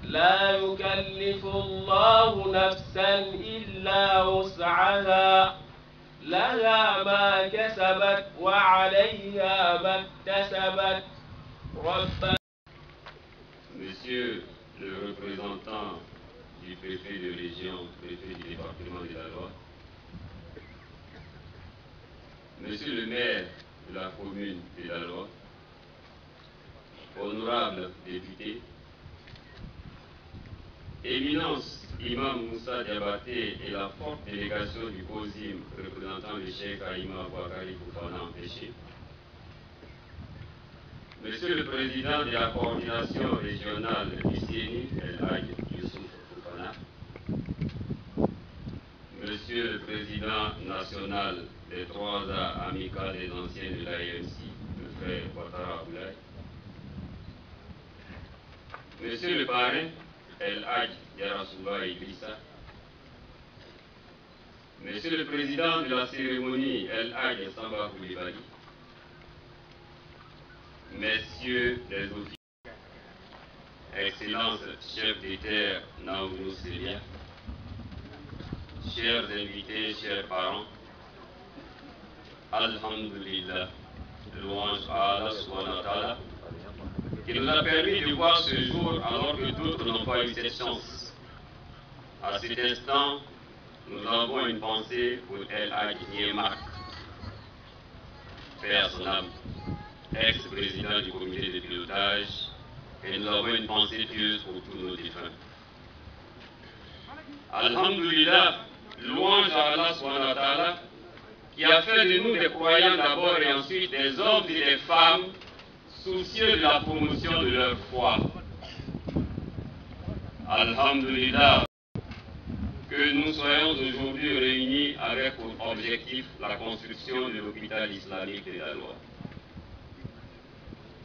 لا يكلف الله نفسا إلا وسعها لها ما كسبت وعليها ما اكتسبت ربنا. Monsieur le représentant du préfet de région, préfet du département de la Loire, Monsieur le maire de la commune de la Loire, honorables députés, Éminence Imam Moussa Diabaté et la forte délégation du COSIM représentant le Cheikh Aïma Bouakari Fofana empêché, Monsieur le Président de la coordination régionale du CENI, El Hadj Youssouf Fofana, Monsieur le Président national des 3A amicales des anciens de l'AMC, le frère Ouattara Oulay, Monsieur le parrain, El Hadj Yarasouba Idrissa, Monsieur le Président de la cérémonie, El Hadj Samba Koulibaly, Messieurs les officiers, Excellences chefs des terres Naourou Selia, chers invités, chers parents, Alhamdulillah, louange à Allah subhanahu wa ta'ala, qui nous a permis de voir ce jour alors que d'autres n'ont pas eu cette chance. À cet instant, nous avons une pensée pour El Hadj Niemak, père son âme, ex-président du comité de pilotage, et nous avons une pensée pieuse pour tous nos défunts. Alhamdulillah, louange à Allah subhanahu wa ta'ala, qui a fait de nous des croyants d'abord et ensuite des hommes et des femmes soucieux de la promotion de leur foi. Alhamdulillah, que nous soyons aujourd'hui réunis avec pour objectif la construction de l'hôpital islamique de la Loire.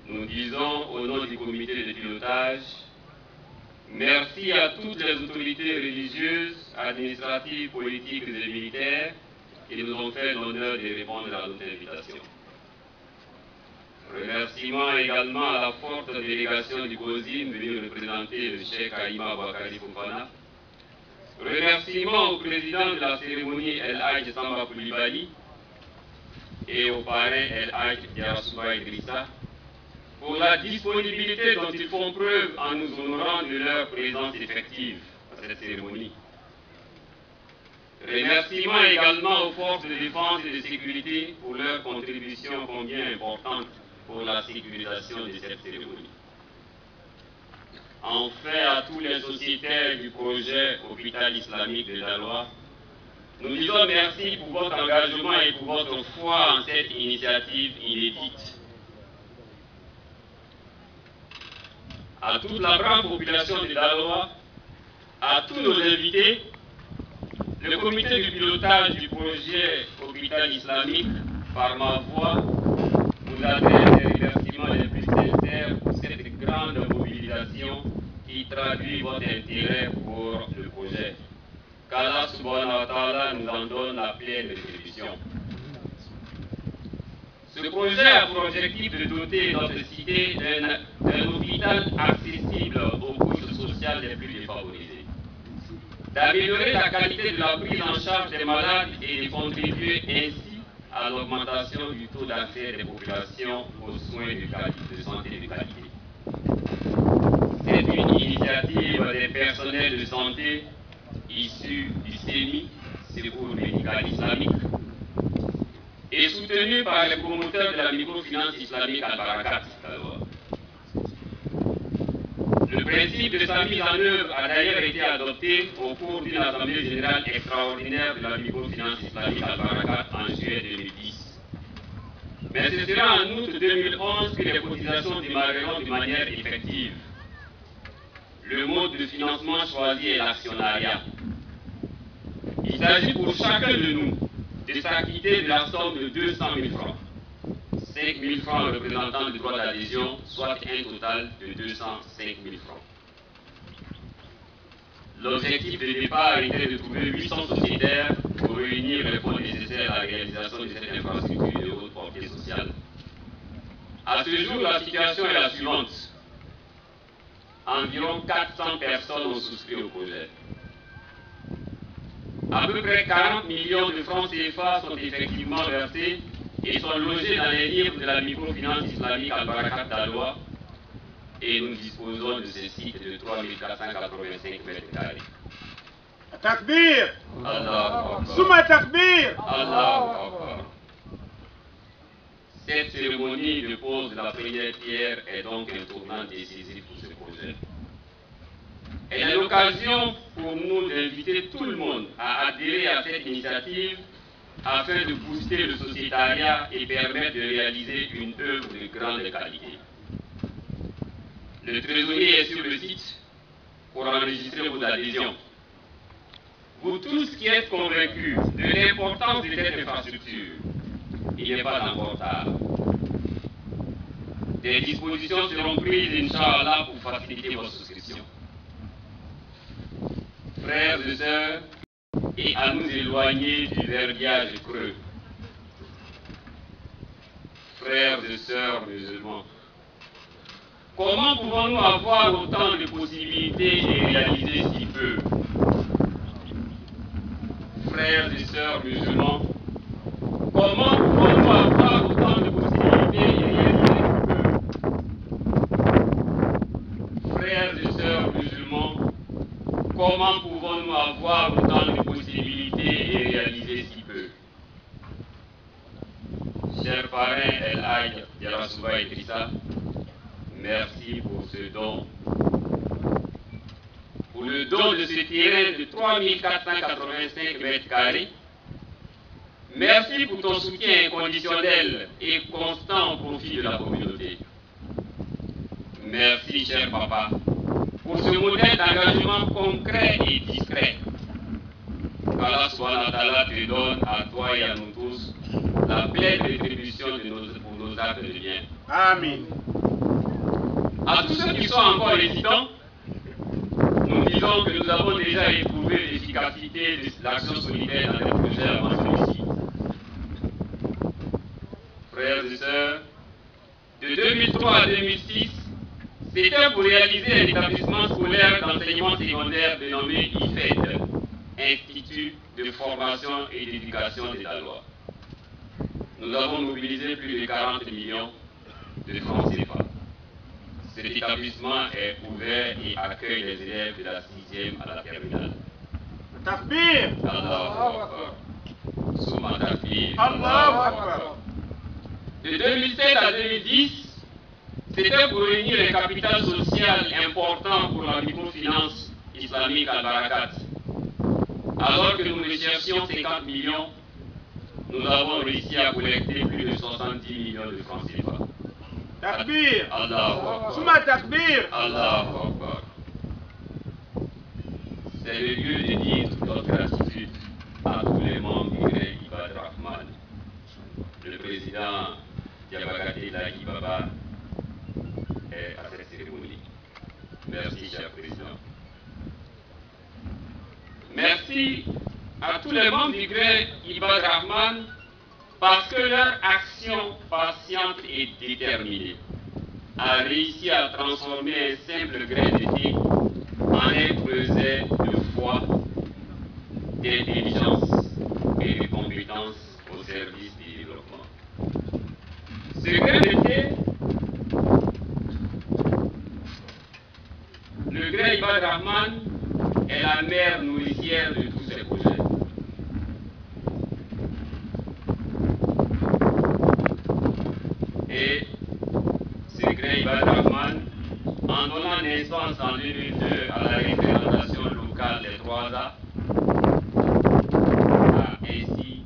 Nous disons au nom du comité de pilotage, merci à toutes les autorités religieuses, administratives, politiques et militaires qui nous ont fait l'honneur de répondre à notre invitation. Remerciements également à la forte délégation du COSIM venue représenter le Cheikh Aïma Bouakari Fofana. Remerciements au président de la cérémonie El Hadj Samba Koulibaly et au parrain El Hadj Yarasouba Idrissa pour la disponibilité dont ils font preuve en nous honorant de leur présence effective à cette cérémonie. Remerciements également aux forces de défense et de sécurité pour leur contribution combien importante pour la sécurisation de cette cérémonie. Enfin, à tous les sociétaires du projet Hôpital Islamique de la Loire, nous disons merci pour votre engagement et pour votre foi en cette initiative inédite. À toute la grande population de la Loire, à tous nos invités, le comité de pilotage du projet Hôpital Islamique, par ma voix, vous adresse les remerciements les plus sincères pour cette grande mobilisation qui traduit votre intérêt pour le projet. Qu'Allah subhanahu wa ta'ala nous en donne la pleine rétribution. Ce projet a pour objectif de doter notre cité d'un hôpital accessible aux couches sociales les plus défavorisées, d'améliorer la qualité de la prise en charge des malades et de contribuer ainsi à l'augmentation du taux d'accès des populations aux soins de santé de qualité. C'est une initiative des personnels de santé issus du CENI, Secours médical islamique, et soutenue par les promoteurs de la microfinance islamique Al-Barakat. Le principe de sa mise en œuvre a d'ailleurs été adopté au cours d'une assemblée générale extraordinaire de la microfinance islamique Al-Barakat en juillet 2010. Mais ce sera en août 2011 que les cotisations démarreront de manière effective. Le mode de financement choisi est l'actionnariat. Il s'agit pour chacun de nous de s'acquitter de la somme de 200 000 francs. 5 000 francs représentant le droit d'adhésion, soit un total de 205 000 francs. L'objectif de départ était de trouver 800 sociétaires pour réunir les fonds nécessaires à la réalisation de cette infrastructure de haute portée sociale. À ce jour, la situation est la suivante. environ 400 personnes ont souscrit au projet. À peu près 40 millions de francs CFA sont effectivement versés et sont logés dans les livres de la microfinance islamique Al-Barakat d'Aloa, et nous disposons de ce site de 3485 mètres carrés. Takbir! Allahu Akbar. Souma takbir! Allahu Akbar. Cette cérémonie de pose de la première pierre est donc un tournant décisif pour ce projet. Elle est l'occasion pour nous d'inviter tout le monde à adhérer à cette initiative afin de booster le sociétariat et permettre de réaliser une œuvre de grande qualité. Le trésorier est sur le site pour enregistrer vos adhésions. Vous tous qui êtes convaincus de l'importance de cette infrastructure, il n'est pas encore tard. Des dispositions seront prises, Inch'Allah, pour faciliter votre souscription. Frères et sœurs, et à nous éloigner du verbiage creux. Frères et sœurs musulmans, comment pouvons-nous avoir autant de possibilités et réaliser si peu? Frères et sœurs musulmans, comment pouvons-nous avoir autant de possibilités et réaliser si peu? Frères et sœurs musulmans, comment pouvons-nous avoir autant de possibilités et réaliser si peu? Cher parrain El Hadj Yarasuba Idrissa, merci pour ce don. Pour le don de ce terrain de 3485 mètres carrés. Merci pour ton soutien inconditionnel et constant au profit de la communauté. Merci, cher papa, pour ce modèle d'engagement concret et discret. Qu'Allah subhanahu wa ta'ala te donne à toi et à nous tous la pleine rétribution pour nos actes de bien. Amen. À tous ceux qui sont encore hésitants, nous disons que nous avons déjà éprouvé l'efficacité de l'action solidaire dans les projets avant celui-ci. Frères et sœurs, de 2003 à 2006, c'était pour réaliser un établissement scolaire d'enseignement secondaire dénommé IFED, Institut de formation et d'éducation des Dalois. Nous avons mobilisé plus de 40 millions de francs CFA. Cet établissement est ouvert et accueille les élèves de la 6e à la terminale. Takbir! Allahu Akbar. Souma Takbir. Allahu Akbar! De 2007 à 2010, c'était pour réunir un capital social important pour la microfinance islamique Al-Barakat. Alors que nous recherchions 50 millions, nous avons réussi à collecter plus de 70 millions de francs CFA. Takbir! Allahu Akbar. Souma takbir! Allahu Akbar. C'est le lieu de dire toute notre gratitude à tous les membres du Gré Ibad Rahman, le président Diabagate Lahi Baba est à cette cérémonie. Merci, cher président. Merci à tous les membres du Gré Ibad Rahman parce que leur action patiente et déterminée a réussi à transformer un simple grain de thé en un creuset de foi, d'intelligence et de compétences au service du développement. Ce grain de thé, le grain Ibad Rahman, est la mère nourricière de tous ces projets. Et ce grain Ibad Rahman, en donnant naissance en 2002 à la représentation locale des 3A, a ainsi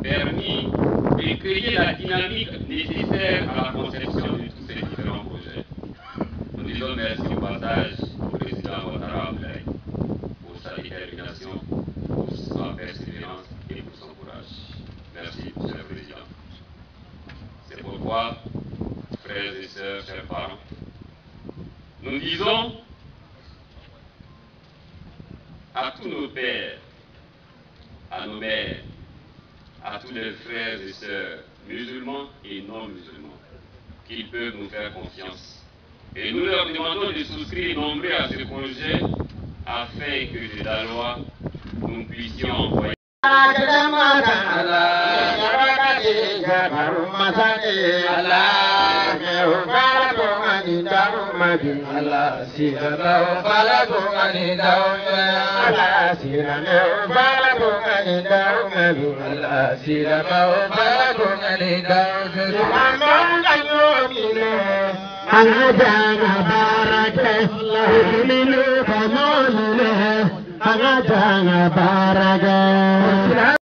permis de créer la dynamique nécessaire à la conception de tous ces différents projets. Nous disons merci au passage au président Ouattara Abdoulaye pour sa détermination, pour sa persévérance et pour son courage. Merci, Monsieur le Président. C'est pourquoi, frères et sœurs, chers parents, nous disons à tous nos pères, à nos mères, à tous les frères et sœurs musulmans et non musulmans, qu'ils peuvent nous faire confiance Et nous leur demandons de souscrire nombreux à ce projet afin que de la loi, nous puissions envoyer.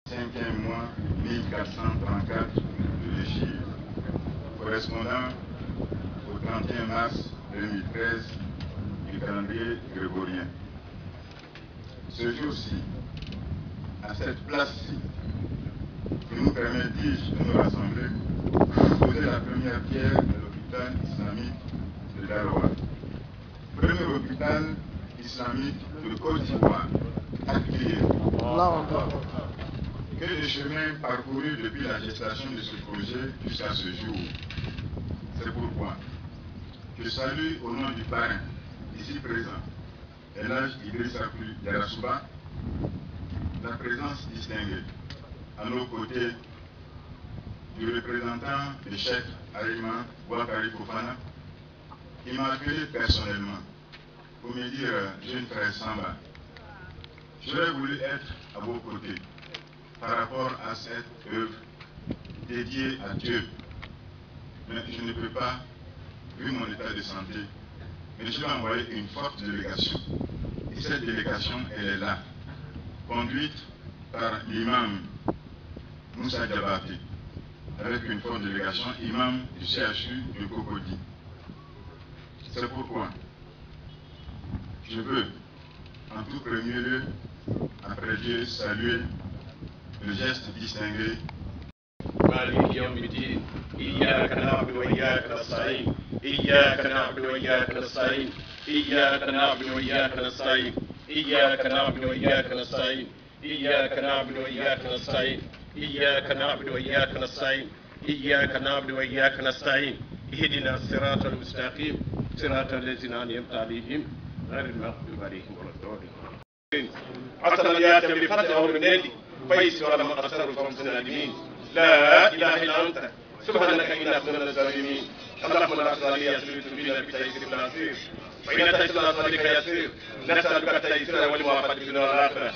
Cinquième mois, 1434 de l'Égypte, correspondant au 31 mars 2013 du calendrier grégorien. Ce jour-ci, à cette place-ci, qui nous permet, dis-je, de nous rassembler, de poser la première pierre de l'hôpital islamique de Daroua. Premier hôpital islamique de Côte d'Ivoire, accueilli. Que de chemin parcouru depuis la gestation de ce projet jusqu'à ce jour. C'est pourquoi je salue au nom du parrain, ici présent, El Hadj Idrissa Yarasuba, la présence distinguée à nos côtés du représentant du chef Arima Bouakari Fofana, qui m'a appelé personnellement pour me dire, jeune frère Samba, j'aurais voulu être à vos côtés par rapport à cette œuvre dédiée à Dieu. Mais je ne peux pas, vu mon état de santé, mais je vais envoyer une forte délégation. Et cette délégation, elle est là, conduite par l'imam Moussa Diabaté, avec une forte délégation, imam du CHU de Cocody. C'est pourquoi je veux, en tout premier lieu, après Dieu, saluer le geste distingué. مالك يوم الدين إياك نعبد وإياك نستعين إياك نعبد وإياك نستعين إياك نعبد وإياك نستعين إياك نعبد وإياك نستعين إياك نعبد وإياك نستعين إياك نعبد وإياك نستعين إياك نعبد وإياك نستعين اهدنا الصراط المستقيم صراط الذين أنعمت عليهم غير المغضوب عليهم ولا الضالين. حسنا ياتي بفتح ومنادي فيسر لما قصر الفرس النادمين لا اله الا انت سبحانك انا كنا من الظالمين. اللهم لا تجعل يسير بنا بتيسير العسير وان تيسر صدرك يسير نسالك التيسير والموافقه في الدنيا والاخره.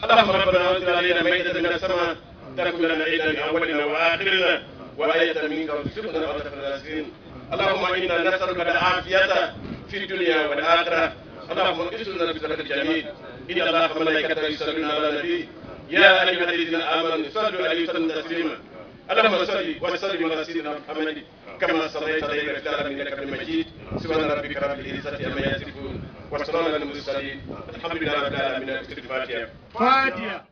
اللهم ربنا انزل علينا مائده من السماء تكون لنا عيدا من اولنا واخرنا وايه منك وارزقنا وارزقنا الرازقين. اللهم انا نسالك العافيه في الدنيا والاخره. اللهم اغفر بذلك الجميل ان الله وملائكته يصلون على النبي يا ايها الذين امنوا صلوا عليه وسلموا تسليما. اللهم صل وسلم على سيدنا محمد كما صليت عليه وعلى ال انك حميد مجيد. سبحان ربك رب العزه عما يصفون وسلام على المرسلين الحمد لله رب العالمين. الفاتحه.